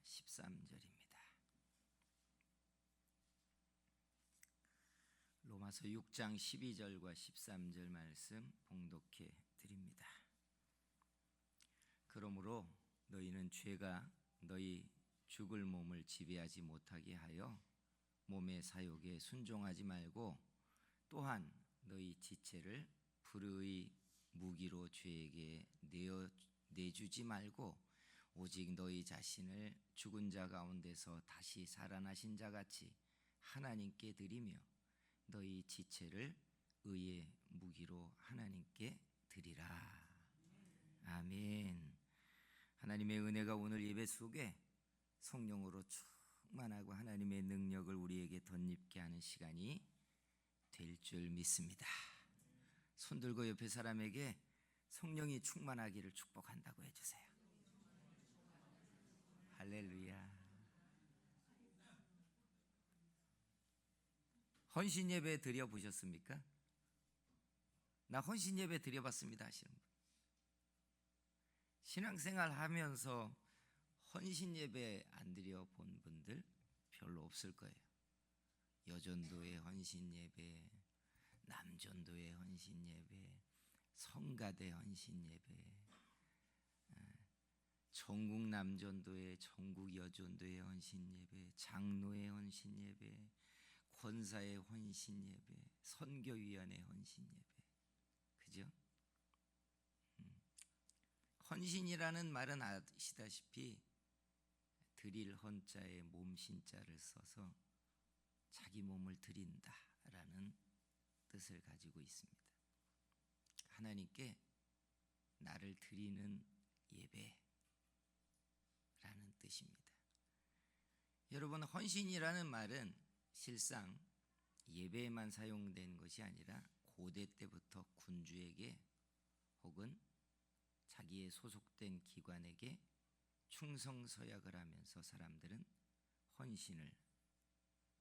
13절입니다. 로마서 6장 12절과 13절 말씀 봉독해 드립니다. 그러므로 너희는 죄가 너희 죽을 몸을 지배하지 못하게 하여 몸의 사욕에 순종하지 말고, 또한 너희 지체를 불의의 무기로 죄에게 내주지 말고 오직 너희 자신을 죽은 자 가운데서 다시 살아나신 자 같이 하나님께 드리며 너희 지체를 의의 무기로 하나님께 드리라. 아멘. 하나님의 은혜가 오늘 예배 속에 성령으로 충만하고 하나님의 능력을 우리에게 덧입게 하는 시간이 될 줄 믿습니다. 손 들고 옆에 사람에게 성령이 충만하기를 축복한다고 해주세요. 할렐루야. 헌신 예배 드려보셨습니까? 나 헌신 예배 드려봤습니다 하시는 분, 신앙생활 하면서 헌신 예배 안 드려본 분들 별로 없을 거예요. 여전도의 헌신 예배, 남전도의 헌신 예배, 성가대 헌신 예배, 전국 남전도의, 전국 여전도의 헌신 예배, 장로의 헌신 예배, 권사의 헌신 예배, 선교위원회 헌신 예배, 그죠? 헌신이라는 말은 아시다시피 드릴 헌자에 몸신자를 써서 자기 몸을 드린다라는 뜻을 가지고 있습니다. 하나님께 나를 드리는 예배라는 뜻입니다. 여러분, 헌신이라는 말은 실상 예배에만 사용된 것이 아니라 고대 때부터 군주에게 혹은 자기의 소속된 기관에게 충성서약을 하면서 사람들은 헌신을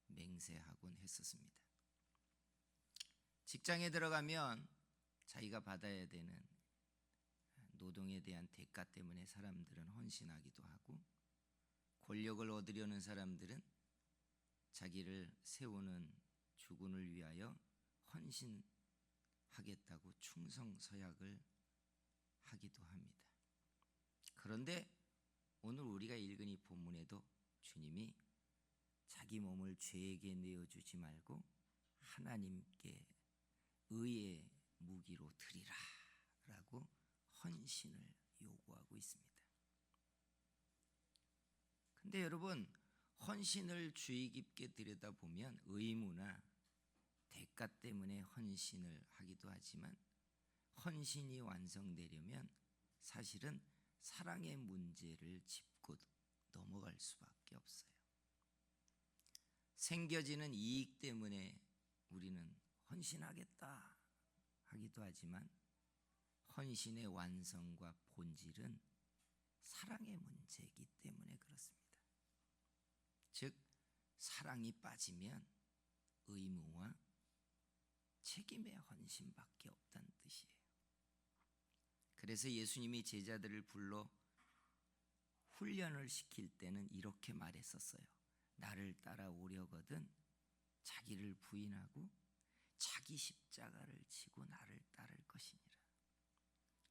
맹세하곤 했었습니다. 직장에 들어가면 자기가 받아야 되는 노동에 대한 대가 때문에 사람들은 헌신하기도 하고, 권력을 얻으려는 사람들은 자기를 세우는 주군을 위하여 헌신하겠다고 충성서약을 하기도 합니다. 그런데 오늘 우리가 읽은 이 본문에도 주님이 자기 몸을 죄에게 내어주지 말고 하나님께 의의 무기로 드리라 라고 헌신을 요구하고 있습니다. 근데 여러분, 헌신을 주의 깊게 들여다보면 의무나 대가 때문에 헌신을 하기도 하지만, 헌신이 완성되려면 사실은 사랑의 문제를 짚고 넘어갈 수밖에 없어요. 생겨지는 이익 때문에 우리는 헌신하겠다 하기도 하지만, 헌신의 완성과 본질은 사랑의 문제이기 때문에 그렇습니다. 즉, 사랑이 빠지면 의무와 책임의 헌신밖에 없다는 뜻이에요. 그래서 예수님이 제자들을 불러 훈련을 시킬 때는 이렇게 말했었어요. 나를 따라오려거든 자기를 부인하고 자기 십자가를 지고 나를 따를 것이니라.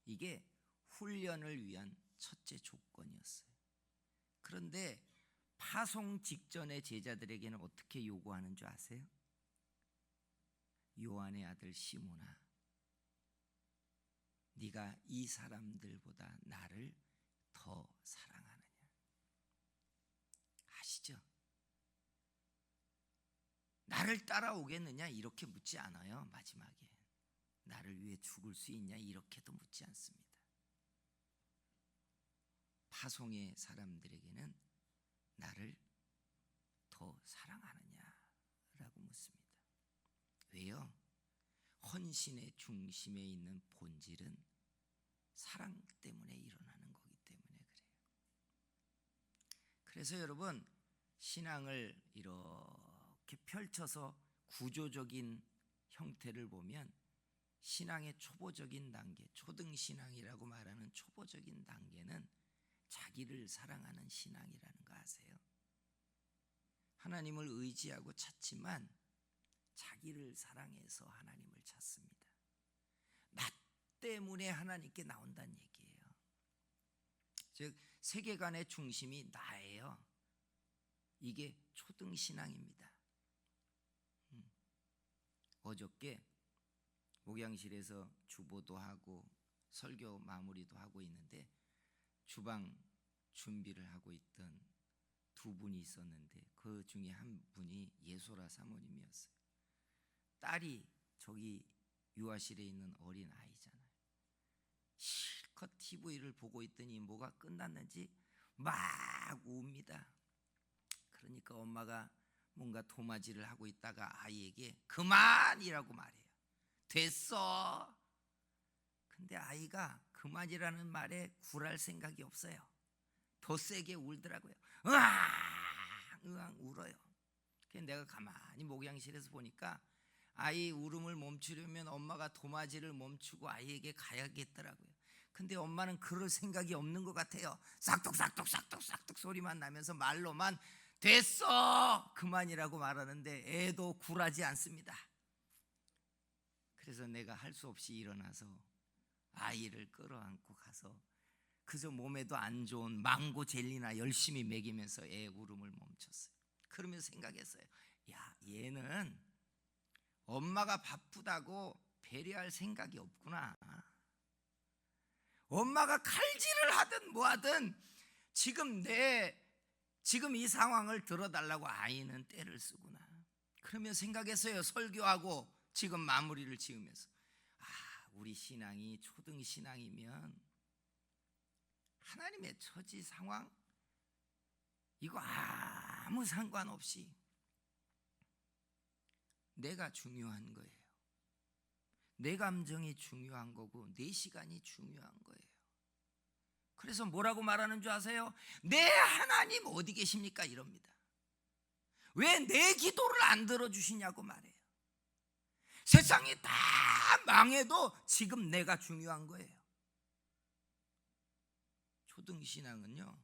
이게 훈련을 위한 첫째 조건이었어요. 그런데 파송 직전에 제자들에게는 어떻게 요구하는 줄 아세요? 요한의 아들 시몬아, 네가 이 사람들보다 나를 더 사랑하느냐? 아시죠? 나를 따라오겠느냐? 이렇게 묻지 않아요. 마지막에 나를 위해 죽을 수 있냐? 이렇게도 묻지 않습니다. 파송의 사람들에게는 나를 더 사랑하느냐라고 묻습니다. 왜요? 헌신의 중심에 있는 본질은 사랑 때문에 일어나는 거기 때문에 그래요. 그래서 여러분, 신앙을 이렇게 펼쳐서 구조적인 형태를 보면 신앙의 초보적인 단계, 초등신앙이라고 말하는 초보적인 단계는 자기를 사랑하는 신앙이라는 거 아세요? 하나님을 의지하고 찾지만 자기를 사랑해서 하나님을 찾습니다. 나 때문에 하나님께 나온다는 얘기예요. 즉 세계관의 중심이 나예요. 이게 초등신앙입니다. 어저께 목양실에서 주보도 하고 설교 마무리도 하고 있는데 주방 준비를 하고 있던 두 분이 있었는데 그 중에 한 분이 예소라 사모님이었어요. 딸이 저기 유아실에 있는 어린 아이잖아요. 실컷 TV를 보고 있더니 뭐가 끝났는지 막 웁니다. 그러니까 엄마가 뭔가 도마질을 하고 있다가 아이에게 그만이라고 말해요. 됐어. 근데 아이가 그만이라는 말에 굴할 생각이 없어요. 더 세게 울더라고요. 으앙 울어요. 그래서 내가 가만히 목양실에서 보니까 아이 울음을 멈추려면 엄마가 도마질을 멈추고 아이에게 가야겠더라고요. 근데 엄마는 그럴 생각이 없는 것 같아요. 싹둑 소리만 나면서 말로만 됐어 그만이라고 말하는데 애도 굴하지 않습니다. 그래서 내가 할 수 없이 일어나서 아이를 끌어안고 가서 그저 몸에도 안 좋은 망고 젤리나 열심히 먹이면서 애 울음을 멈췄어요. 그러면서 생각했어요. 야, 얘는 엄마가 바쁘다고 배려할 생각이 없구나. 엄마가 칼질을 하든 뭐하든 지금 이 상황을 들어달라고 아이는 때를 쓰구나. 그러면 생각했어요. 설교하고 지금 마무리를 지으면서 우리 신앙이 초등 신앙이면 하나님의 처지 상황 이거 아무 상관없이 내가 중요한 거예요. 내 감정이 중요한 거고 내 시간이 중요한 거예요. 그래서 뭐라고 말하는 줄 아세요? 내 하나님 어디 계십니까? 이럽니다. 왜 내 기도를 안 들어주시냐고 말해요. 세상이 다 망해도 지금 내가 중요한 거예요. 초등신앙은요,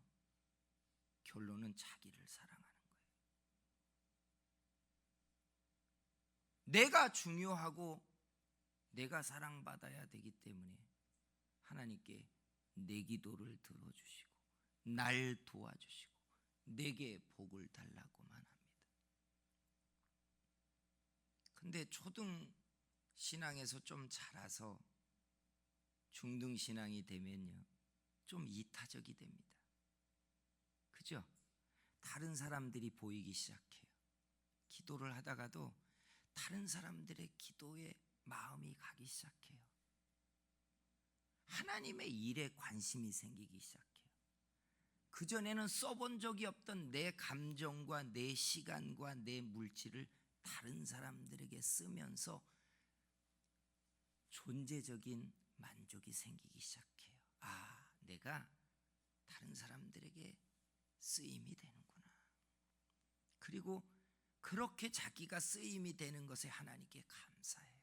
결론은 자기를 사랑하는 거예요. 내가 중요하고 내가 사랑받아야 되기 때문에 하나님께 내 기도를 들어주시고 날 도와주시고 내게 복을 달라고만 합니다. 근데 초등 신앙에서 좀 자라서 중등 신앙이 되면요, 좀 이타적이 됩니다. 그죠? 다른 사람들이 보이기 시작해요. 기도를 하다가도 다른 사람들의 기도에 마음이 가기 시작해요. 하나님의 일에 관심이 생기기 시작해요. 그전에는 써본 적이 없던 내 감정과 내 시간과 내 물질을 다른 사람들에게 쓰면서 존재적인 만족이 생기기 시작해요. 내가 다른 사람들에게 쓰임이 되는구나. 그리고 그렇게 자기가 쓰임이 되는 것에 하나님께 감사해요.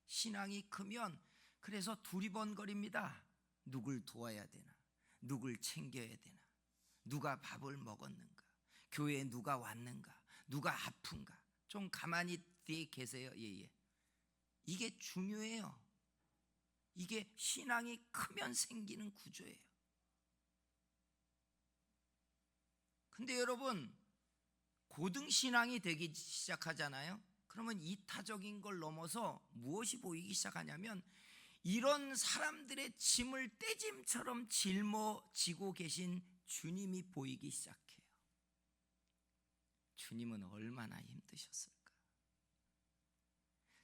신앙이 크면 그래서 두리번거립니다. 누굴 도와야 되나? 누굴 챙겨야 되나? 누가 밥을 먹었는가? 교회에 누가 왔는가? 누가 아픈가? 좀 가만히 뒤에 계세요. 예. 이게 중요해요. 이게 신앙이 크면 생기는 구조예요. 근데 여러분, 고등신앙이 되기 시작하잖아요. 그러면 이타적인 걸 넘어서 무엇이 보이기 시작하냐면 이런 사람들의 짐을 떼짐처럼 짊어지고 계신 주님이 보이기 시작해요. 주님은 얼마나 힘드셨을까?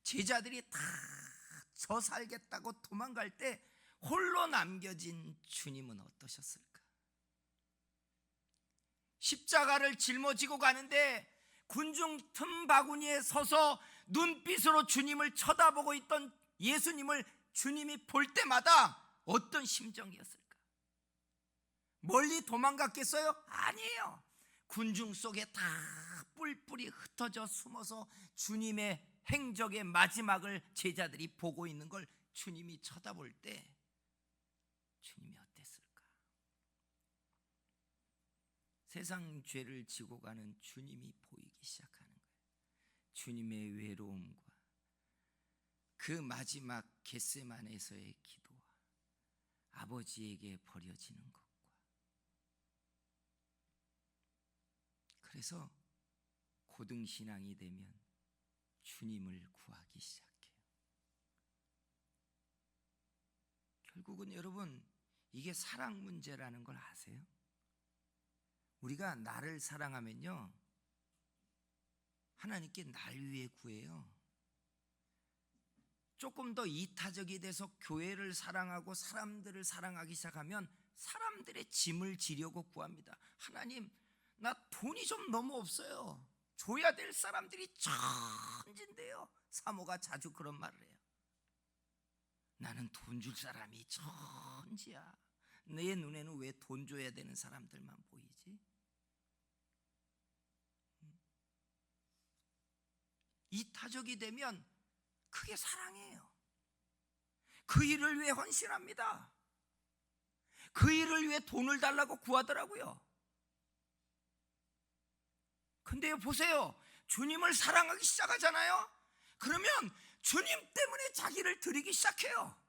제자들이 다 저 살겠다고 도망갈 때 홀로 남겨진 주님은 어떠셨을까? 십자가를 짊어지고 가는데 군중 틈바구니에 서서 눈빛으로 주님을 쳐다보고 있던 예수님을 주님이 볼 때마다 어떤 심정이었을까? 멀리 도망갔겠어요? 아니에요. 군중 속에 다 뿔뿔이 흩어져 숨어서 주님의 행적의 마지막을 제자들이 보고 있는 걸 주님이 쳐다볼 때 주님이 어땠을까? 세상 죄를 지고 가는 주님이 보이기 시작하는 거예요. 주님의 외로움과 그 마지막 겟세마네에서의 기도와 아버지에게 버려지는 것과, 그래서 고등신앙이 되면 주님을 구하기 시작해요. 결국은 여러분, 이게 사랑 문제라는 걸 아세요? 우리가 나를 사랑하면요, 하나님께 날 위해 구해요. 조금 더 이타적이 돼서 교회를 사랑하고 사람들을 사랑하기 시작하면 사람들의 짐을 지려고 구합니다. 하나님, 나 돈이 좀 너무 없어요. 줘야 될 사람들이 천진데요. 사모가 자주 그런 말을 해요. 나는 돈 줄 사람이 천지야. 내 눈에는 왜 돈 줘야 되는 사람들만 보이지? 이타적이 되면 그게 사랑이에요. 그 일을 위해 헌신합니다. 그 일을 위해 돈을 달라고 구하더라고요. 근데 보세요, 주님을 사랑하기 시작하잖아요. 그러면 주님 때문에 자기를 드리기 시작해요.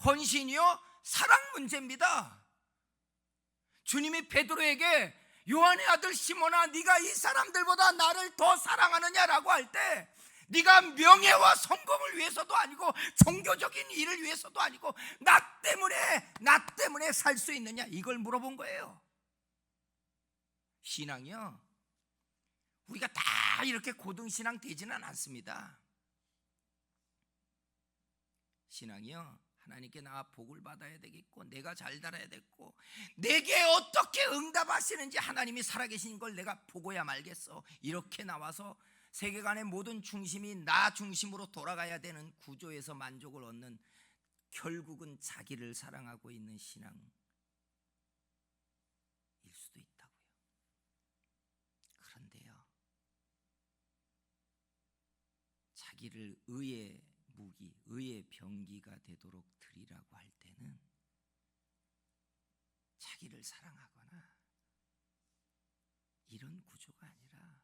헌신이요, 사랑 문제입니다. 주님이 베드로에게 요한의 아들 시몬아, 네가 이 사람들보다 나를 더 사랑하느냐라고 할 때, 네가 명예와 성공을 위해서도 아니고 종교적인 일을 위해서도 아니고 나 때문에 살 수 있느냐, 이걸 물어본 거예요. 신앙이요, 우리가 다 이렇게 고등신앙 되지는 않습니다. 신앙이요, 하나님께 나와 복을 받아야 되겠고, 내가 잘 살아야 되겠고, 내게 어떻게 응답하시는지 하나님이 살아계신 걸 내가 보고야 말겠어. 이렇게 나와서 세계관의 모든 중심이 나 중심으로 돌아가야 되는 구조에서 만족을 얻는, 결국은 자기를 사랑하고 있는 신앙일 수도 있다고요. 그런데요, 자기를 의의 무기, 의의 병기가 되도록 드리라고 할 때는 자기를 사랑하거나 이런 구조가 아니라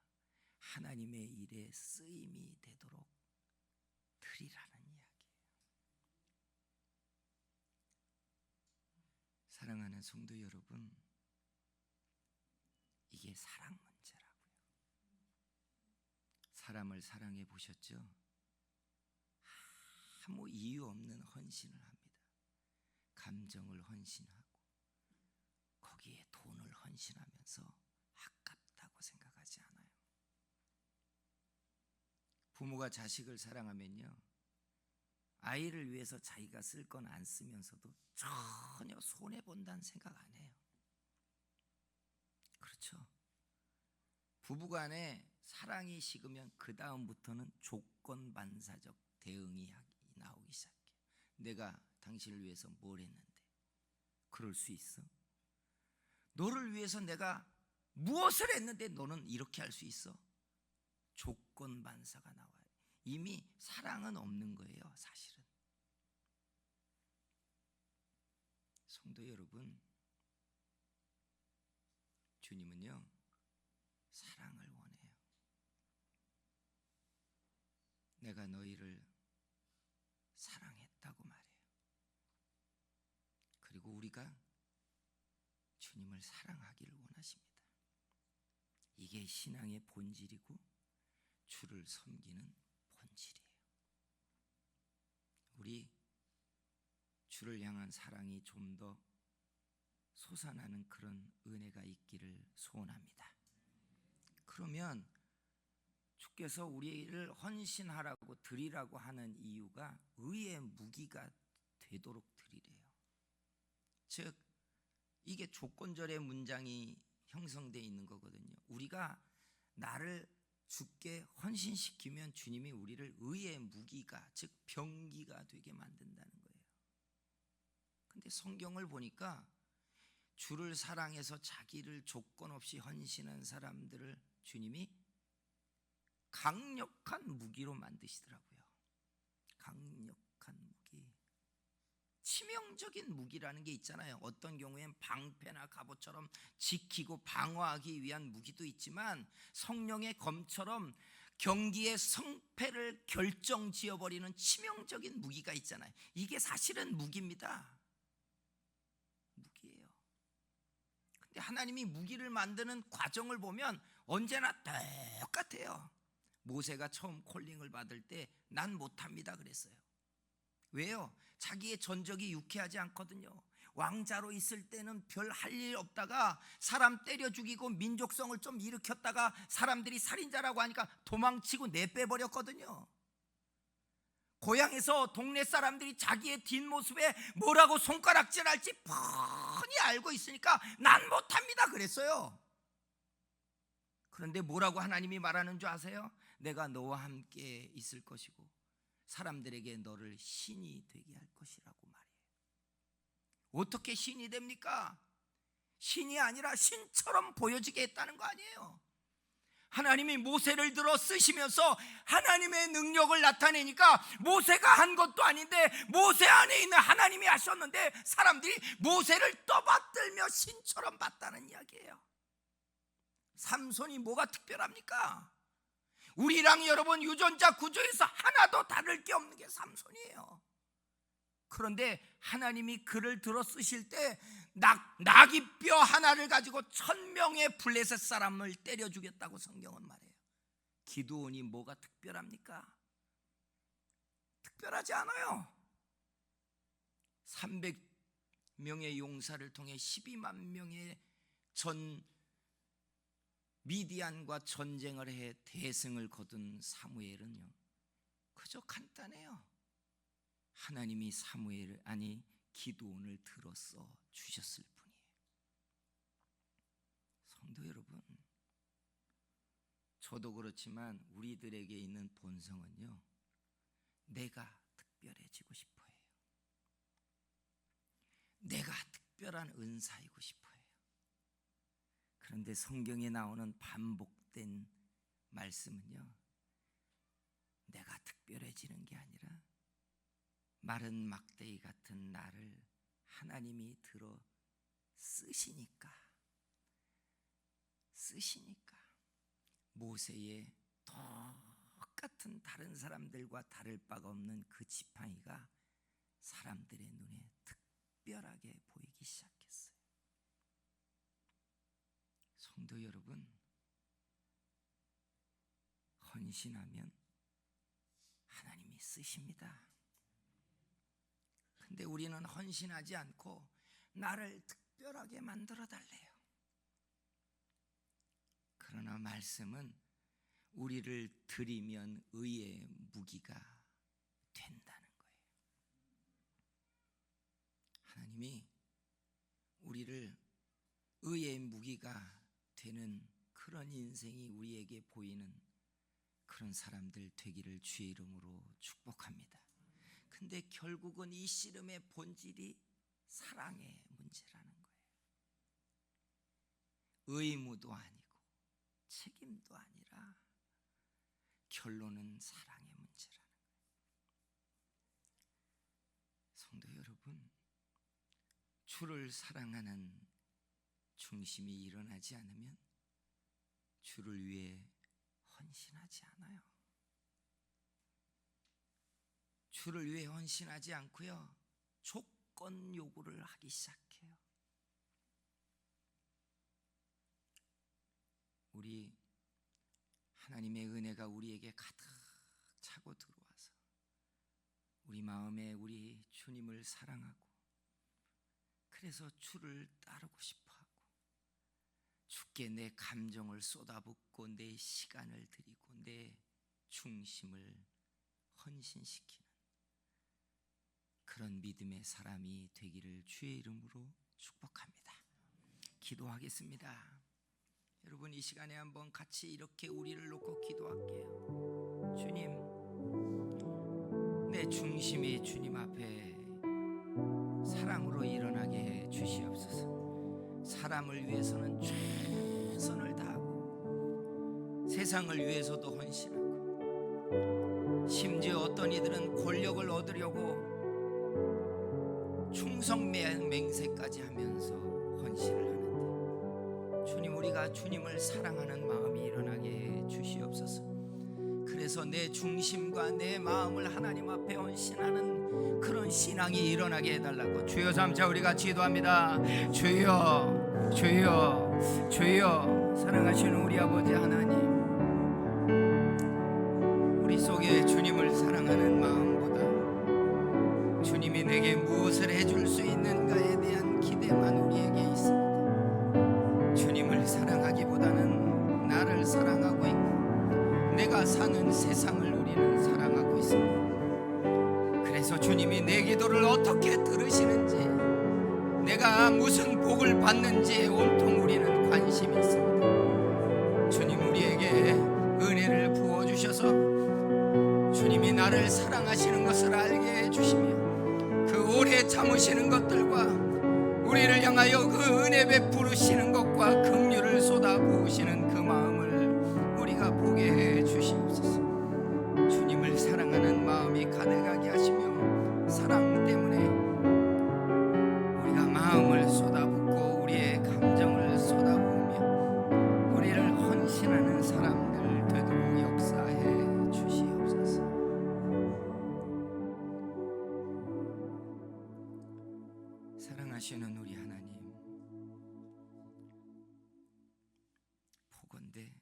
하나님의 일에 쓰임이 되도록 드리라는 이야기예요. 사랑하는 성도 여러분, 이게 사랑 문제라고요. 사람을 사랑해 보셨죠? 아무 이유 없는 헌신을 합니다. 감정을 헌신하고 거기에 돈을 헌신하면서 아깝다고 생각하지 않아요. 부모가 자식을 사랑하면요, 아이를 위해서 자기가 쓸 건 안 쓰면서도 전혀 손해본다는 생각 안 해요. 그렇죠? 부부간에 사랑이 식으면 그 다음부터는 조건반사적 대응이 나오기 시작해요. 내가 당신을 위해서 뭘 했는데 그럴 수 있어? 너를 위해서 내가 무엇을 했는데 너는 이렇게 할 수 있어? 조건반사가 나와요. 이미 사랑은 없는 거예요, 사실은. 성도 여러분, 주님은요, 사랑을 원해요. 내가 너희를 사랑했다고 말해요. 그리고 우리가 주님을 사랑하기를 원하십니다. 이게 신앙의 본질이고 주를 섬기는 본질이에요. 우리 주를 향한 사랑이 좀 더 솟아나는 그런 은혜가 있기를 소원합니다. 그러면 주께서 우리를 헌신하라고 드리라고 하는 이유가 의의 무기가 되도록 드리래요. 즉, 이게 조건절의 문장이 형성되어 있는 거거든요. 우리가 나를 주께 헌신시키면 주님이 우리를 의의 무기가, 즉 병기가 되게 만든다는 거예요. 근데 성경을 보니까 주를 사랑해서 자기를 조건 없이 헌신한 사람들을 주님이 강력한 무기로 만드시더라고요. 강력한 무기. 치명적인 무기라는 게 있잖아요. 어떤 경우엔 방패나 갑옷처럼 지키고 방어하기 위한 무기도 있지만 성령의 검처럼 경기의 성패를 결정지어버리는 치명적인 무기가 있잖아요. 이게 사실은 무기입니다. 무기예요. 근데 하나님이 무기를 만드는 과정을 보면 언제나 똑같아요. 모세가 처음 콜링을 받을 때 난 못합니다 그랬어요. 왜요? 자기의 전적이 유쾌하지 않거든요. 왕자로 있을 때는 별 할 일 없다가 사람 때려 죽이고 민족성을 좀 일으켰다가 사람들이 살인자라고 하니까 도망치고 내빼버렸거든요. 고향에서 동네 사람들이 자기의 뒷모습에 뭐라고 손가락질할지 뻔히 알고 있으니까 난 못합니다 그랬어요. 그런데 뭐라고 하나님이 말하는 줄 아세요? 내가 너와 함께 있을 것이고 사람들에게 너를 신이 되게 할 것이라고 말해요. 어떻게 신이 됩니까? 신이 아니라 신처럼 보여지게 했다는 거 아니에요. 하나님이 모세를 들어 쓰시면서 하나님의 능력을 나타내니까 모세가 한 것도 아닌데 모세 안에 있는 하나님이 하셨는데 사람들이 모세를 떠받들며 신처럼 봤다는 이야기예요. 삼손이 뭐가 특별합니까? 우리랑 여러분 유전자 구조에서 하나도 다를 게 없는 게 삼손이에요. 그런데 하나님이 그를 들어 쓰실 때 나귀뼈 하나를 가지고 1000명의 블레셋 사람을 때려 죽였다고 성경은 말해요. 기드온이 뭐가 특별합니까? 특별하지 않아요. 300명의 용사를 통해 12만 명의 전 미디안과 전쟁을 해 대승을 거둔 사무엘은요, 그저 간단해요. 하나님이 기드온을 들어서 주셨을 뿐이에요. 성도 여러분, 저도 그렇지만 우리들에게 있는 본성은요, 내가 특별해지고 싶어요. 내가 특별한 은사이고 싶어요. 그런데 성경에 나오는 반복된 말씀은요, 내가 특별해지는 게 아니라 마른 막대기 같은 나를 하나님이 들어 쓰시니까 모세의 똑같은 다른 사람들과 다를 바가 없는 그 지팡이가 사람들의 눈에 특별하게 보이기 시작했어요. 성도 여러분, 헌신하면 하나님이 쓰십니다. 근데 우리는 헌신하지 않고 나를 특별하게 만들어 달래요. 그러나 말씀은 우리를 드리면 의의 무기가 된다는 거예요. 하나님이 우리를 의의 무기가 되는 그런 인생이 우리에게 보이는 그런 사람들 되기를 주의 이름으로 축복합니다. 근데 결국은 이 씨름의 본질이 사랑의 문제라는 거예요. 의무도 아니고 책임도 아니라 결론은 사랑의 문제라는 거예요. 성도 여러분, 주를 사랑하는 중심이 일어나지 않으면 주를 위해 헌신하지 않아요. 주를 위해 헌신하지 않고요, 조건 요구를 하기 시작해요. 우리 하나님의 은혜가 우리에게 가득 차고 들어와서 우리 마음에 우리 주님을 사랑하고 그래서 주를 따르고 싶어하고 주께 내 감정을 쏟아붓고 내 시간을 드리고 내 중심을 헌신시키는 그런 믿음의 사람이 되기를 주의 이름으로 축복합니다. 기도하겠습니다. 여러분, 이 시간에 한번 같이 이렇게 우리를 놓고 기도할게요. 주님, 내 중심이 주님 앞에 사랑으로 일어나게 해 주시옵소서. 사람을 위해서는 최선을 다하고 세상을 위해서도 헌신하고 심지어 어떤 이들은 권력을 얻으려고 충성맹세까지 하면서 헌신을 하는데, 주님, 우리가 주님을 사랑하는 마음이 일어나게 해 주시옵소서. 그래서 내 중심과 내 마음을 하나님 앞에 헌신하는 그런 신앙이 일어나게 해달라고 주여 삼자 우리 같이 기도합니다. 주여, 주여, 주여. 사랑하시는 우리 아버지 하나님, 우리 속에 주님을 사랑하는 마음보다 주님이 내게 무엇을 해줄 수 있는가에 대한 기대만 우리에게 있습니다. 주님을 사랑하기보다는 나를 사랑하고 있고 내가 사는 세상을 우리는 사랑하고 있습니다. 그래서 주님이 내 기도를 어떻게 들으시는지, 내가 무슨 복을 받는지 온통 우리는 관심이 있습니다. 주님, 우리에게 은혜를 부어주셔서 주님이 나를 사랑하시는 것을 알게 해주시며 그 오래 참으시는 것들과 우리를 향하여 그 은혜 베푸시는 것과 긍휼을 쏟아부으시는 그 마음을 우리가 보게 해 주시옵소서. 주님을 사랑하는 마음이 가득하게 하시며 사랑 때문에 우리가 마음을 쏟아붓고 우리의 감정을 쏟아부으며 우리를 헌신하는 사람들 되도록 역사해 주시옵소서. 사랑하시는 우리 하나님, 보건대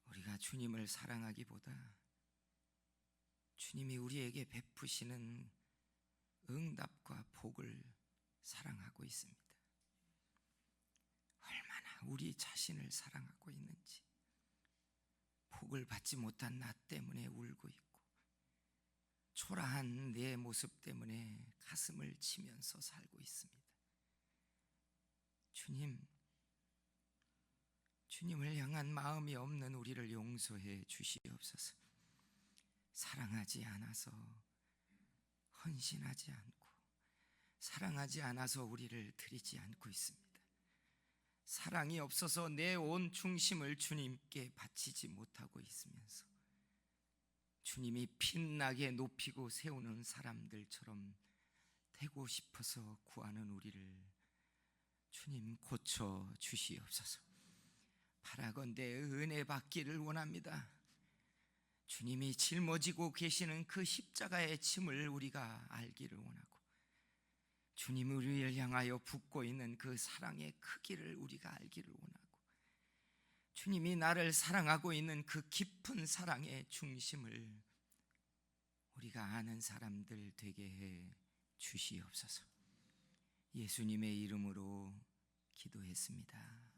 우리가 주님을 사랑하기보다 주님이 우리에게 베푸시는 응답과 복을 사랑하고 있습니다. 얼마나 우리 자신을 사랑하고 있는지, 복을 받지 못한 나 때문에 울고 있고 초라한 내 모습 때문에 가슴을 치면서 살고 있습니다. 주님을 향한 마음이 없는 우리를 용서해 주시옵소서. 사랑하지 않아서, 헌신하지 않고, 사랑하지 않아서 우리를 드리지 않고 있습니다. 사랑이 없어서 내 온 중심을 주님께 바치지 못하고 있으면서 주님이 빛나게 높이고 세우는 사람들처럼 되고 싶어서 구하는 우리를 주님 고쳐 주시옵소서. 바라건대 은혜 받기를 원합니다. 주님이 짊어지고 계시는 그 십자가의 짐을 우리가 알기를 원하고, 주님 우리를 향하여 붓고 있는 그 사랑의 크기를 우리가 알기를 원하고, 주님이 나를 사랑하고 있는 그 깊은 사랑의 중심을 우리가 아는 사람들 되게 해 주시옵소서. 예수님의 이름으로 기도했습니다.